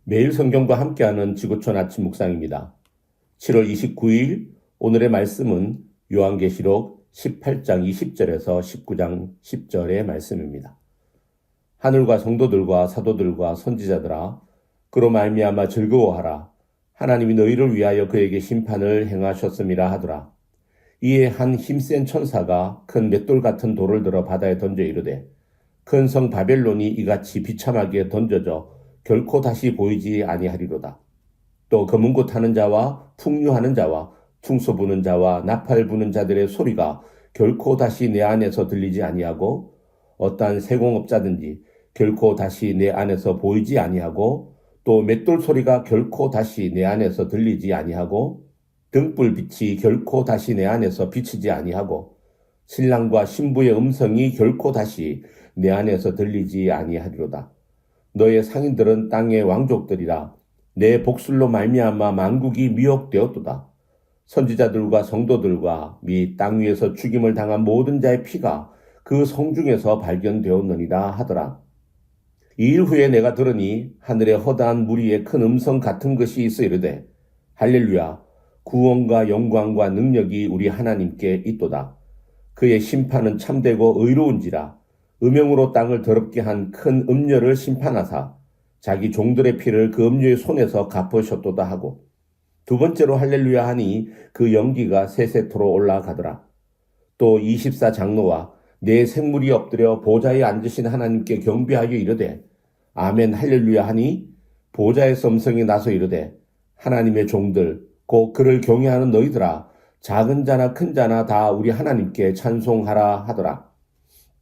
매일 성경과 함께하는 지구촌 아침 묵상입니다. 7월 29일 오늘의 말씀은 요한계시록 18장 20절에서 19장 10절의 말씀입니다. 하늘과 성도들과 사도들과 선지자들아 그로 말미암아 즐거워하라. 하나님이 너희를 위하여 그에게 심판을 행하셨음이라 하더라. 이에 한 힘센 천사가 큰 맷돌 같은 돌을 들어 바다에 던져 이르되 큰 성 바벨론이 이같이 비참하게 던져져 결코 다시 보이지 아니하리로다. 또 검은고 타는 자와 풍류하는 자와 퉁소 부는 자와 나팔 부는 자들의 소리가 결코 다시 내 안에서 들리지 아니하고 어떠한 세공업자든지 결코 다시 내 안에서 보이지 아니하고 또 맷돌 소리가 결코 다시 내 안에서 들리지 아니하고 등불 빛이 결코 다시 내 안에서 비치지 아니하고 신랑과 신부의 음성이 결코 다시 내 안에서 들리지 아니하리로다. 너의 상인들은 땅의 왕족들이라. 내 복술로 말미암아 만국이 미혹되었도다. 선지자들과 성도들과 및 땅 위에서 죽임을 당한 모든 자의 피가 그 성중에서 발견되었느니라 하더라. 이 일 후에 내가 들으니 하늘에 허다한 무리의 큰 음성 같은 것이 있어 이르되 할렐루야 구원과 영광과 능력이 우리 하나님께 있도다. 그의 심판은 참되고 의로운지라. 음영으로 땅을 더럽게 한 큰 음녀를 심판하사 자기 종들의 피를 그 음녀의 손에서 갚으셨도다 하고 두 번째로 할렐루야 하니 그 연기가 세세토로 올라가더라. 또 24장로와 네 생물이 엎드려 보좌에 앉으신 하나님께 경배하여 이르되 아멘 할렐루야 하니 보좌에서 음성이 나서 이르되 하나님의 종들 곧 그를 경외하는 너희들아 작은 자나 큰 자나 다 우리 하나님께 찬송하라 하더라.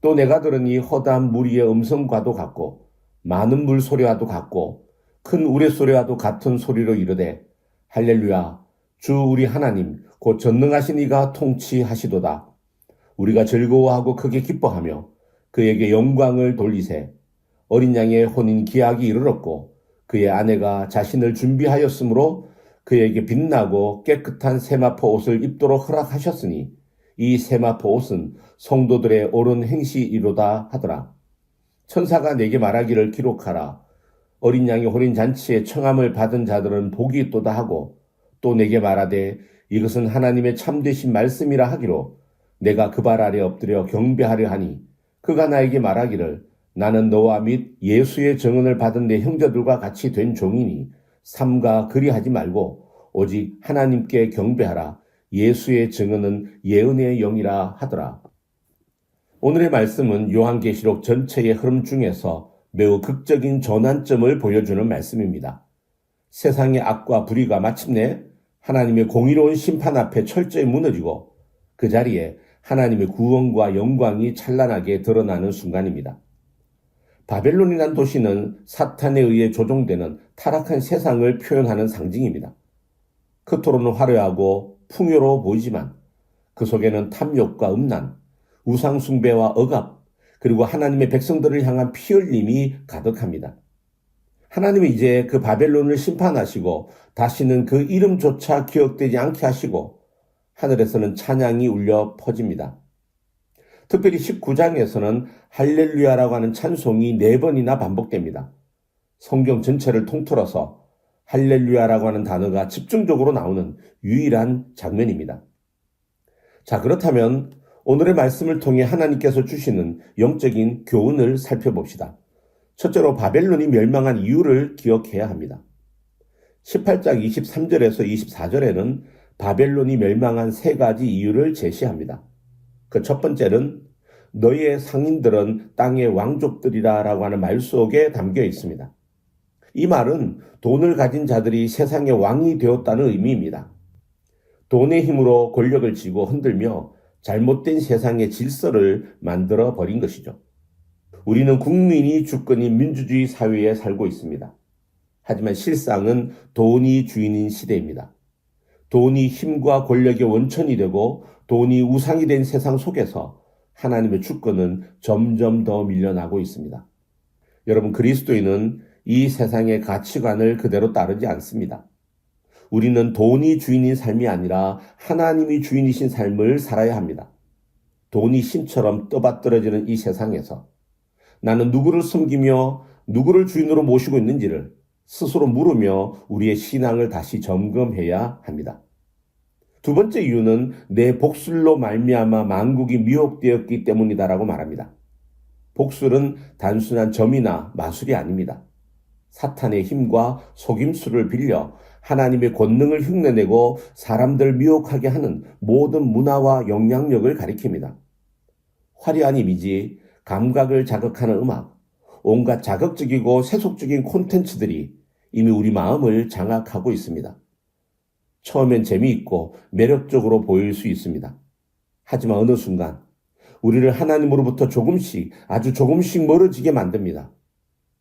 또 내가 들으니 허다한 무리의 음성과도 같고 많은 물소리와도 같고 큰 우레소리와도 같은 소리로 이르되 할렐루야 주 우리 하나님 곧 전능하신 이가 통치하시도다. 우리가 즐거워하고 크게 기뻐하며 그에게 영광을 돌리세. 어린 양의 혼인 기약이 이르렀고 그의 아내가 자신을 준비하였으므로 그에게 빛나고 깨끗한 세마포 옷을 입도록 허락하셨으니 이 세마포 옷은 성도들의 옳은 행시이로다 하더라. 천사가 내게 말하기를 기록하라. 어린 양의 혼인 잔치에 청함을 받은 자들은 복이 있도다 하고 또 내게 말하되 이것은 하나님의 참되신 말씀이라 하기로 내가 그 발 아래 엎드려 경배하려 하니 그가 나에게 말하기를 나는 너와 및 예수의 증언을 받은 내 형제들과 같이 된 종이니 삼가 그리하지 말고 오직 하나님께 경배하라. 예수의 증언은 예언의 영이라 하더라. 오늘의 말씀은 요한계시록 전체의 흐름 중에서 매우 극적인 전환점을 보여주는 말씀입니다. 세상의 악과 불의가 마침내 하나님의 공의로운 심판 앞에 철저히 무너지고 그 자리에 하나님의 구원과 영광이 찬란하게 드러나는 순간입니다. 바벨론이란 도시는 사탄에 의해 조종되는 타락한 세상을 표현하는 상징입니다. 겉으로는 화려하고 풍요로워 보이지만 그 속에는 탐욕과 음란, 우상숭배와 억압, 그리고 하나님의 백성들을 향한 피흘림이 가득합니다. 하나님은 이제 그 바벨론을 심판하시고 다시는 그 이름조차 기억되지 않게 하시고 하늘에서는 찬양이 울려 퍼집니다. 특별히 19장에서는 할렐루야라고 하는 찬송이 4번이나 반복됩니다. 성경 전체를 통틀어서 할렐루야라고 하는 단어가 집중적으로 나오는 유일한 장면입니다. 자, 그렇다면 오늘의 말씀을 통해 하나님께서 주시는 영적인 교훈을 살펴봅시다. 첫째로 바벨론이 멸망한 이유를 기억해야 합니다. 18장 23절에서 24절에는 바벨론이 멸망한 3가지 이유를 제시합니다. 그 첫 번째는 너희의 상인들은 땅의 왕족들이라 라고 하는 말 속에 담겨 있습니다. 이 말은 돈을 가진 자들이 세상의 왕이 되었다는 의미입니다. 돈의 힘으로 권력을 쥐고 흔들며 잘못된 세상의 질서를 만들어 버린 것이죠. 우리는 국민이 주권인 민주주의 사회에 살고 있습니다. 하지만 실상은 돈이 주인인 시대입니다. 돈이 힘과 권력의 원천이 되고 돈이 우상이 된 세상 속에서 하나님의 주권은 점점 더 밀려나고 있습니다. 여러분, 그리스도인은 이 세상의 가치관을 그대로 따르지 않습니다. 우리는 돈이 주인인 삶이 아니라 하나님이 주인이신 삶을 살아야 합니다. 돈이 신처럼 떠받들어지는 이 세상에서 나는 누구를 섬기며 누구를 주인으로 모시고 있는지를 스스로 물으며 우리의 신앙을 다시 점검해야 합니다. 두 번째 이유는 내 복술로 말미암아 만국이 미혹되었기 때문이다라고 말합니다. 복술은 단순한 점이나 마술이 아닙니다. 사탄의 힘과 속임수를 빌려 하나님의 권능을 흉내내고 사람들 미혹하게 하는 모든 문화와 영향력을 가리킵니다. 화려한 이미지, 감각을 자극하는 음악, 온갖 자극적이고 세속적인 콘텐츠들이 이미 우리 마음을 장악하고 있습니다. 처음엔 재미있고 매력적으로 보일 수 있습니다. 하지만 어느 순간 우리를 하나님으로부터 아주 조금씩 멀어지게 만듭니다.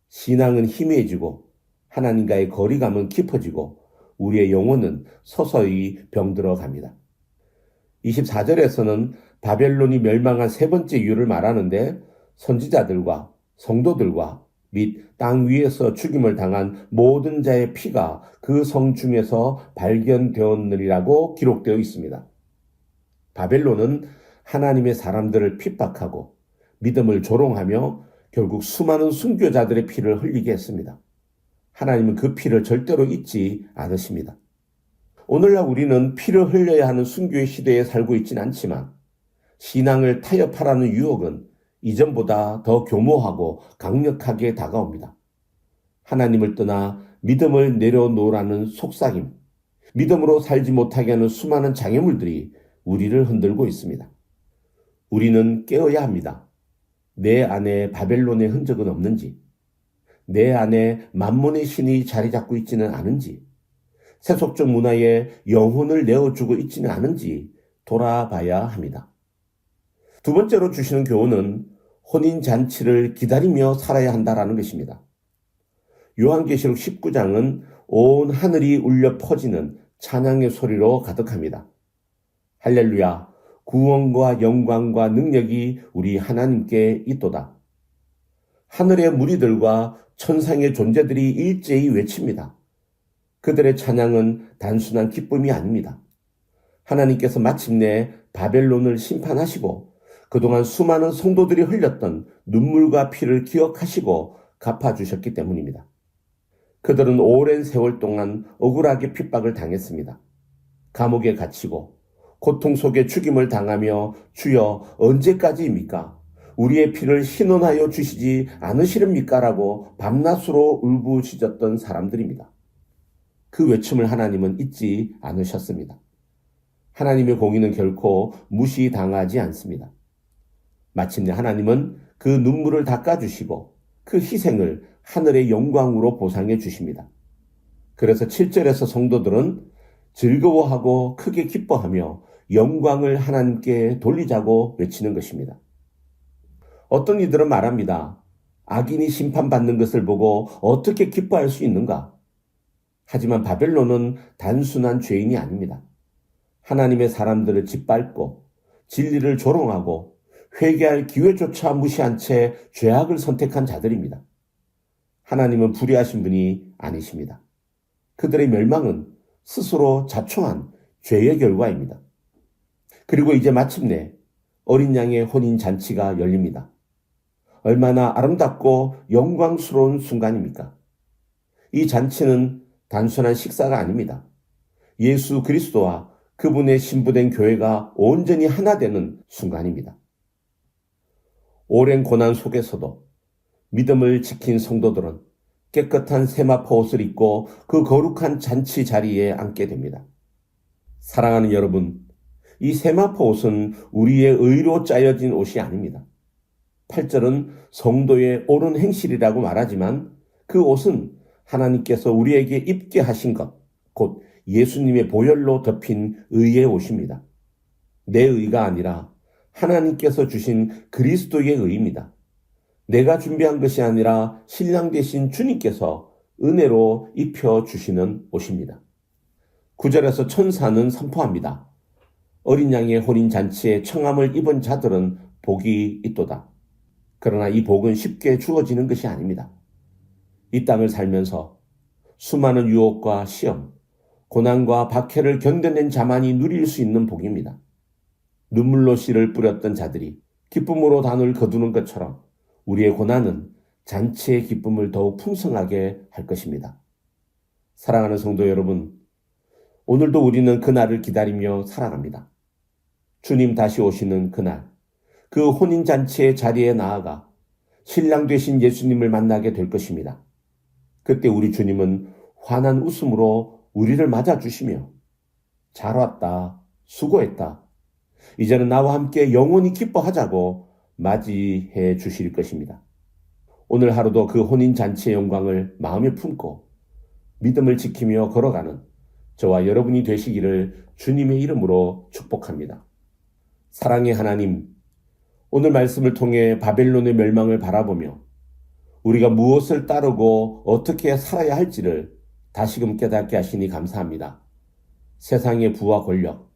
신앙은 희미해지고 하나님과의 거리감은 깊어지고 우리의 영혼은 서서히 병들어 갑니다. 24절에서는 바벨론이 멸망한 세 번째 이유를 말하는데 선지자들과 성도들과 및 땅 위에서 죽임을 당한 모든 자의 피가 그 성 중에서 발견되었느니라고 기록되어 있습니다. 바벨론은 하나님의 사람들을 핍박하고 믿음을 조롱하며 결국 수많은 순교자들의 피를 흘리게 했습니다. 하나님은 그 피를 절대로 잊지 않으십니다. 오늘날 우리는 피를 흘려야 하는 순교의 시대에 살고 있지는 않지만 신앙을 타협하라는 유혹은 이전보다 더 교모하고 강력하게 다가옵니다. 하나님을 떠나 믿음을 내려놓으라는 속삭임, 믿음으로 살지 못하게 하는 수많은 장애물들이 우리를 흔들고 있습니다. 우리는 깨어야 합니다. 내 안에 바벨론의 흔적은 없는지, 내 안에 만몬의 신이 자리 잡고 있지는 않은지, 세속적 문화에 영혼을 내어주고 있지는 않은지 돌아봐야 합니다. 두 번째로 주시는 교훈은 혼인잔치를 기다리며 살아야 한다라는 것입니다. 요한계시록 19장은 온 하늘이 울려 퍼지는 찬양의 소리로 가득합니다. 할렐루야, 구원과 영광과 능력이 우리 하나님께 있도다. 하늘의 무리들과 천상의 존재들이 일제히 외칩니다. 그들의 찬양은 단순한 기쁨이 아닙니다. 하나님께서 마침내 바벨론을 심판하시고 그동안 수많은 성도들이 흘렸던 눈물과 피를 기억하시고 갚아주셨기 때문입니다. 그들은 오랜 세월 동안 억울하게 핍박을 당했습니다. 감옥에 갇히고 고통 속에 죽임을 당하며 주여 언제까지입니까? 우리의 피를 희논하여 주시지 않으시렵니까? 라고 밤낮으로 울부짖었던 사람들입니다. 그 외침을 하나님은 잊지 않으셨습니다. 하나님의 공의는 결코 무시당하지 않습니다. 마침내 하나님은 그 눈물을 닦아주시고 그 희생을 하늘의 영광으로 보상해 주십니다. 그래서 7절에서 성도들은 즐거워하고 크게 기뻐하며 영광을 하나님께 돌리자고 외치는 것입니다. 어떤 이들은 말합니다. 악인이 심판받는 것을 보고 어떻게 기뻐할 수 있는가? 하지만 바벨론은 단순한 죄인이 아닙니다. 하나님의 사람들을 짓밟고 진리를 조롱하고 회개할 기회조차 무시한 채 죄악을 선택한 자들입니다. 하나님은 불의하신 분이 아니십니다. 그들의 멸망은 스스로 자초한 죄의 결과입니다. 그리고 이제 마침내 어린 양의 혼인 잔치가 열립니다. 얼마나 아름답고 영광스러운 순간입니까? 이 잔치는 단순한 식사가 아닙니다. 예수 그리스도와 그분의 신부된 교회가 온전히 하나 되는 순간입니다. 오랜 고난 속에서도 믿음을 지킨 성도들은 깨끗한 세마포 옷을 입고 그 거룩한 잔치 자리에 앉게 됩니다. 사랑하는 여러분, 이 세마포 옷은 우리의 의로 짜여진 옷이 아닙니다. 8절은 성도의 옳은 행실이라고 말하지만 그 옷은 하나님께서 우리에게 입게 하신 것, 곧 예수님의 보혈로 덮인 의의 옷입니다. 내 의가 아니라 하나님께서 주신 그리스도의 의입니다. 내가 준비한 것이 아니라 신랑 되신 주님께서 은혜로 입혀주시는 옷입니다. 9절에서 천사는 선포합니다. 어린 양의 혼인잔치에 청함을 입은 자들은 복이 있도다. 그러나 이 복은 쉽게 주어지는 것이 아닙니다. 이 땅을 살면서 수많은 유혹과 시험, 고난과 박해를 견뎌낸 자만이 누릴 수 있는 복입니다. 눈물로 씨를 뿌렸던 자들이 기쁨으로 단을 거두는 것처럼 우리의 고난은 잔치의 기쁨을 더욱 풍성하게 할 것입니다. 사랑하는 성도 여러분, 오늘도 우리는 그날을 기다리며 살아갑니다. 주님 다시 오시는 그날, 그 혼인잔치의 자리에 나아가 신랑 되신 예수님을 만나게 될 것입니다. 그때 우리 주님은 환한 웃음으로 우리를 맞아주시며 잘 왔다, 수고했다, 이제는 나와 함께 영원히 기뻐하자고 맞이해 주실 것입니다. 오늘 하루도 그 혼인잔치의 영광을 마음에 품고 믿음을 지키며 걸어가는 저와 여러분이 되시기를 주님의 이름으로 축복합니다. 사랑의 하나님, 오늘 말씀을 통해 바벨론의 멸망을 바라보며 우리가 무엇을 따르고 어떻게 살아야 할지를 다시금 깨닫게 하시니 감사합니다. 세상의 부와 권력,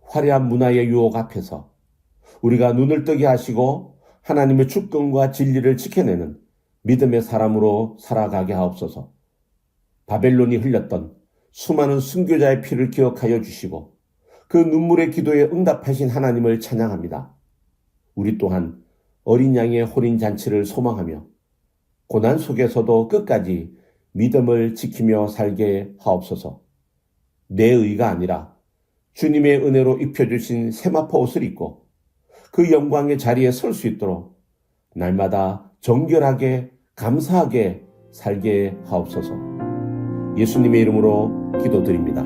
화려한 문화의 유혹 앞에서 우리가 눈을 뜨게 하시고 하나님의 주권과 진리를 지켜내는 믿음의 사람으로 살아가게 하옵소서. 바벨론이 흘렸던 수많은 순교자의 피를 기억하여 주시고 그 눈물의 기도에 응답하신 하나님을 찬양합니다. 우리 또한 어린 양의 혼인잔치를 소망하며 고난 속에서도 끝까지 믿음을 지키며 살게 하옵소서. 내 의가 아니라 주님의 은혜로 입혀주신 세마포 옷을 입고 그 영광의 자리에 설 수 있도록 날마다 정결하게 감사하게 살게 하옵소서. 예수님의 이름으로 기도드립니다.